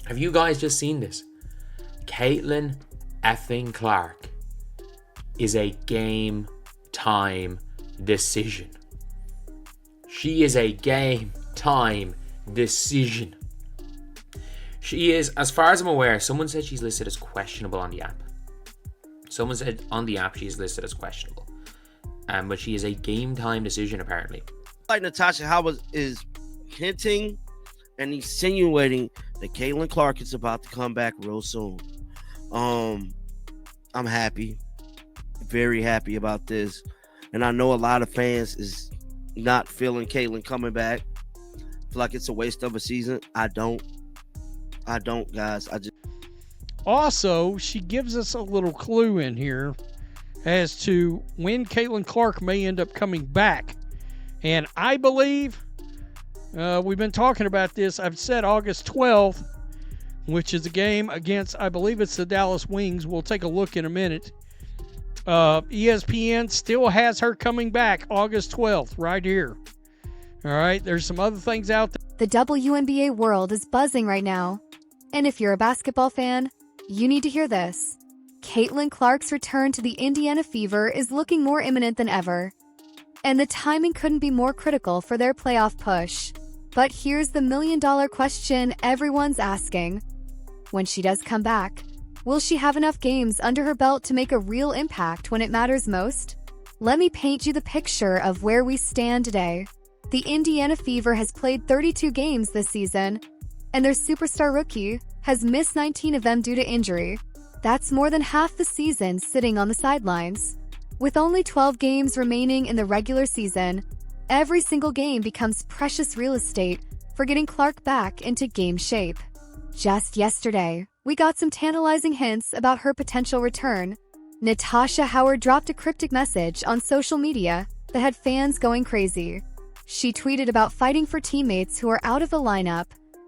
Have you guys just seen this? Caitlin effing Clark is a game time decision. She is a game time decision. She is, as far as I'm aware, someone said she's listed as questionable on the app. Someone said on the app she is listed as questionable. But she is a game time decision apparently. Like Natasha Howard is hinting and insinuating that Caitlin Clark is about to come back real soon. I'm happy, very happy about this, and I know a lot of fans is not feeling Caitlin coming back. I feel like it's a waste of a season. I don't, guys. Also, she gives us a little clue in here as to when Caitlin Clark may end up coming back, and I believe we've been talking about this. I've said August 12th, which is a game against, I believe it's the Dallas Wings. We'll take a look in a minute. ESPN still has her coming back August 12th right here. All right, there's some other things out there. The WNBA world is buzzing right now. And if you're a basketball fan, you need to hear this. Caitlin Clark's return to the Indiana Fever is looking more imminent than ever. And the timing couldn't be more critical for their playoff push. But here's the million-dollar question everyone's asking. When she does come back, will she have enough games under her belt to make a real impact when it matters most? Let me paint you the picture of where we stand today. The Indiana Fever has played 32 games this season, and their superstar rookie has missed 19 of them due to injury. That's more than half the season sitting on the sidelines. With only 12 games remaining in the regular season, every single game becomes precious real estate for getting Clark back into game shape. Just yesterday, we got some tantalizing hints about her potential return. Natasha Howard dropped a cryptic message on social media that had fans going crazy. She tweeted about fighting for teammates who are out of the lineup,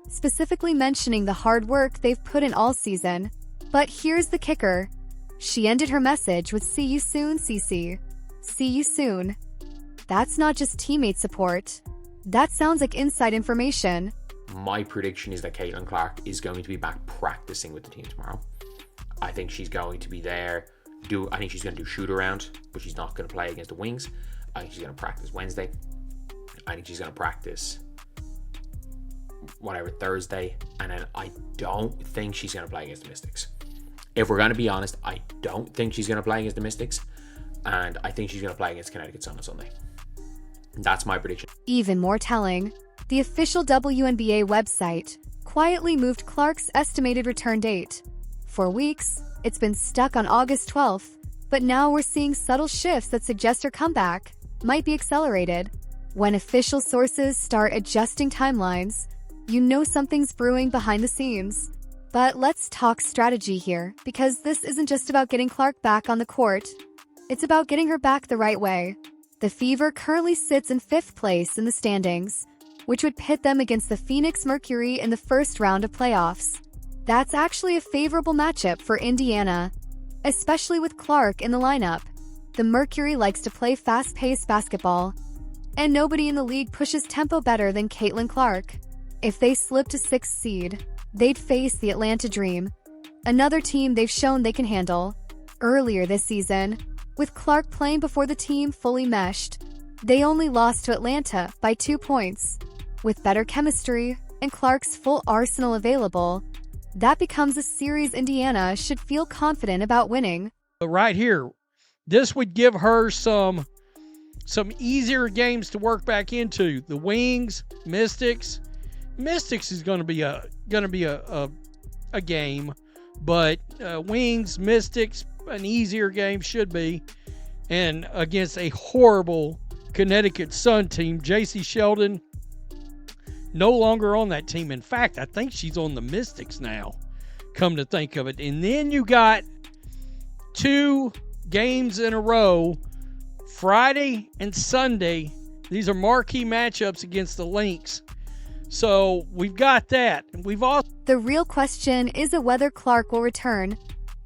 specifically mentioning the hard work they've put in all season. But here's the kicker. She ended her message with "See you soon, CC. See you soon." That's not just teammate support. That sounds like inside information. My prediction is that Caitlin Clark is going to be back practicing with the team tomorrow. I think she's going to be there. I think she's going to do shoot around, but she's not going to play against the Wings. I think she's going to practice Wednesday. I think she's going to practice Thursday. And then I don't think she's going to play against the Mystics. If we're going to be honest, I don't think she's going to play against the Mystics. And I think she's going to play against Connecticut Sun on Sunday. That's my prediction. Even more telling, the official WNBA website quietly moved Clark's estimated return date. For weeks, it's been stuck on August 12th, but now we're seeing subtle shifts that suggest her comeback might be accelerated. When official sources start adjusting timelines, you know something's brewing behind the scenes. But let's talk strategy here, because this isn't just about getting Clark back on the court. It's about getting her back the right way. The Fever currently sits in 5th place in the standings, which would pit them against the Phoenix Mercury in the first round of playoffs. That's actually a favorable matchup for Indiana, especially with Clark in the lineup. The Mercury likes to play fast-paced basketball, and nobody in the league pushes tempo better than Caitlin Clark. If they slip to 6th seed, they'd face the Atlanta Dream, another team they've shown they can handle. Earlier this season, with Clark playing before the team fully meshed, they only lost to Atlanta by 2 points. With better chemistry and Clark's full arsenal available, that becomes a series Indiana should feel confident about winning. Right here, this would give her some easier games to work back into. The Wings, Mystics. Mystics is going to be a game, but Wings, Mystics, an easier game should be, and against a horrible Connecticut Sun team. JC Sheldon no longer on that team. In fact, I think she's on the Mystics now, come to think of it. And then you got 2 games in a row, Friday and Sunday. These are marquee matchups against the Lynx. So we've got that. We've also... The real question isn't whether Clark will return,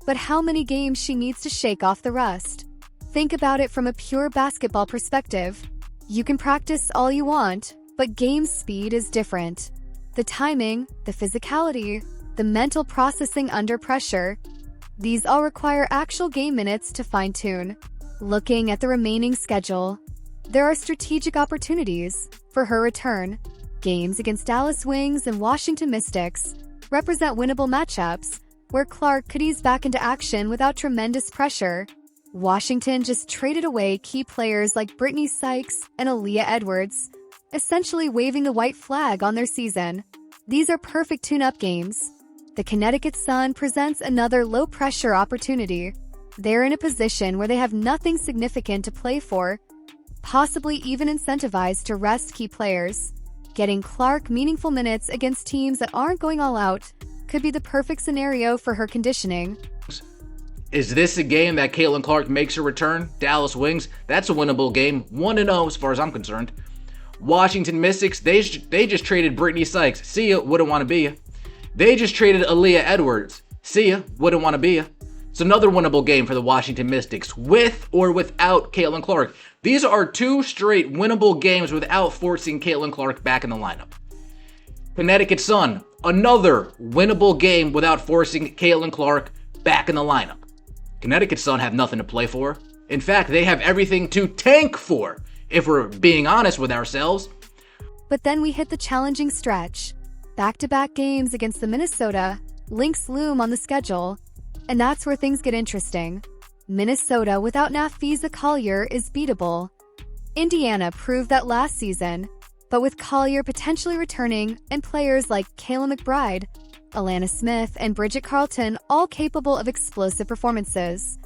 but how many games she needs to shake off the rust. Think about it from a pure basketball perspective. You can practice all you want, but game speed is different. The timing, the physicality, the mental processing under pressure. These all require actual game minutes to fine-tune. Looking at the remaining schedule, there are strategic opportunities for her return. Games against Dallas Wings and Washington Mystics represent winnable matchups where Clark could ease back into action without tremendous pressure. Washington just traded away key players like Brittany Sykes and Aaliyah Edwards, essentially waving the white flag on their season. These are perfect tune-up games. The Connecticut Sun presents another low-pressure opportunity. They're in a position where they have nothing significant to play for, possibly even incentivized to rest key players. Getting Clark meaningful minutes against teams that aren't going all out could be the perfect scenario for her conditioning. Is this a game that Caitlin Clark makes her return? Dallas Wings, that's a winnable game. 1-0 as far as I'm concerned. Washington Mystics, they just traded Brittany Sykes. See ya, wouldn't want to be ya. They just traded Aaliyah Edwards. See ya, wouldn't want to be ya. It's another winnable game for the Washington Mystics, with or without Caitlin Clark. These are 2 straight winnable games without forcing Caitlin Clark back in the lineup. Connecticut Sun, another winnable game without forcing Caitlin Clark back in the lineup. Connecticut Sun have nothing to play for. In fact, they have everything to tank for, if we're being honest with ourselves. But then we hit the challenging stretch. Back-to-back games against the Minnesota, Lynx loom on the schedule, and that's where things get interesting. Minnesota without Nafisa Collier is beatable. Indiana proved that last season, but with Collier potentially returning and players like Kayla McBride, Alana Smith, and Bridget Carlton all capable of explosive performances,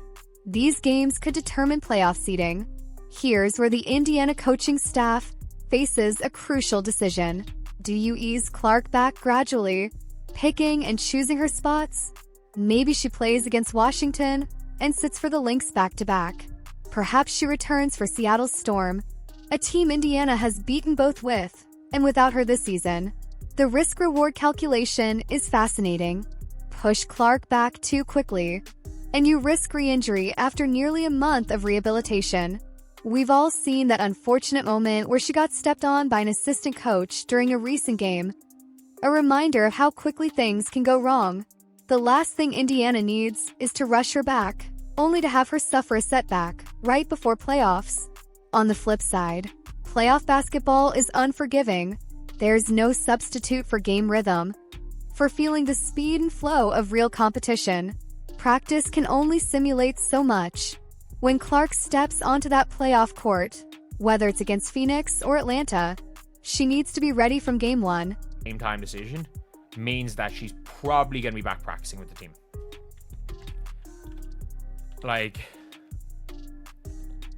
these games could determine playoff seeding. Here's where the Indiana coaching staff faces a crucial decision. Do you ease Clark back gradually, picking and choosing her spots? Maybe she plays against Washington and sits for the Lynx back-to-back. Perhaps she returns for Seattle's Storm, a team Indiana has beaten both with and without her this season. The risk-reward calculation is fascinating. Push Clark back too quickly, and you risk re-injury after nearly a month of rehabilitation. We've all seen that unfortunate moment where she got stepped on by an assistant coach during a recent game. A reminder of how quickly things can go wrong. The last thing Indiana needs is to rush her back, only to have her suffer a setback right before playoffs. On the flip side, playoff basketball is unforgiving. There's no substitute for game rhythm. For feeling the speed and flow of real competition, practice can only simulate so much. When Clark steps onto that playoff court, whether it's against Phoenix or Atlanta, she needs to be ready from game 1. Game time decision means that she's probably going to be back practicing with the team. Like,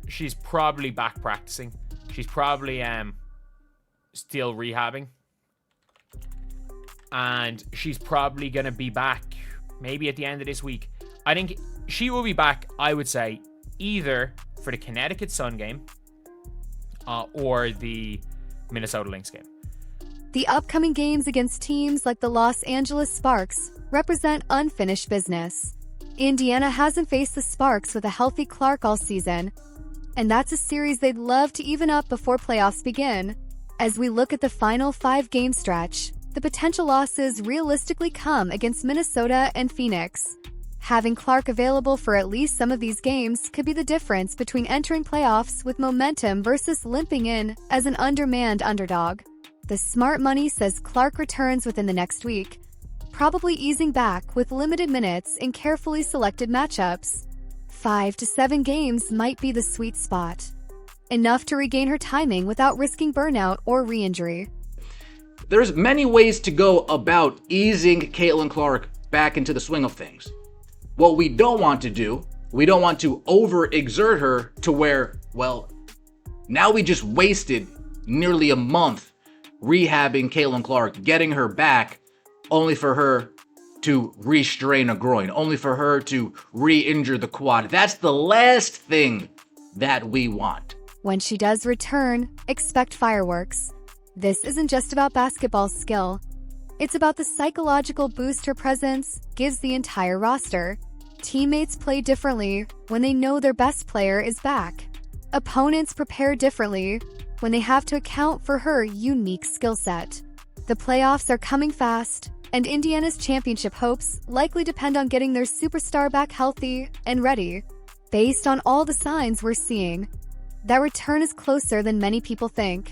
she's probably back practicing. She's probably still rehabbing. And she's probably going to be back maybe at the end of this week. I think she will be back, I would say, either for the Connecticut Sun game or the Minnesota Lynx game. The upcoming games against teams like the Los Angeles Sparks represent unfinished business. Indiana hasn't faced the Sparks with a healthy Clark all season, and that's a series they'd love to even up before playoffs begin. As we look at the final 5-game stretch, the potential losses realistically come against Minnesota and Phoenix. Having Clark available for at least some of these games could be the difference between entering playoffs with momentum versus limping in as an undermanned underdog. The smart money says Clark returns within the next week, probably easing back with limited minutes in carefully selected matchups. 5 to 7 games might be the sweet spot, enough to regain her timing without risking burnout or re-injury. There's many ways to go about easing Caitlin Clark back into the swing of things. What we don't want to do, we don't want to overexert her to where, well, now we just wasted nearly a month rehabbing Caitlin Clark, getting her back, only for her to re-strain a groin, only for her to re-injure the quad. That's the last thing that we want. When she does return, expect fireworks. This isn't just about basketball skill. It's about the psychological boost her presence gives the entire roster. Teammates play differently when they know their best player is back. Opponents prepare differently when they have to account for her unique skill set. The playoffs are coming fast, and Indiana's championship hopes likely depend on getting their superstar back healthy and ready. Based on all the signs we're seeing, that return is closer than many people think.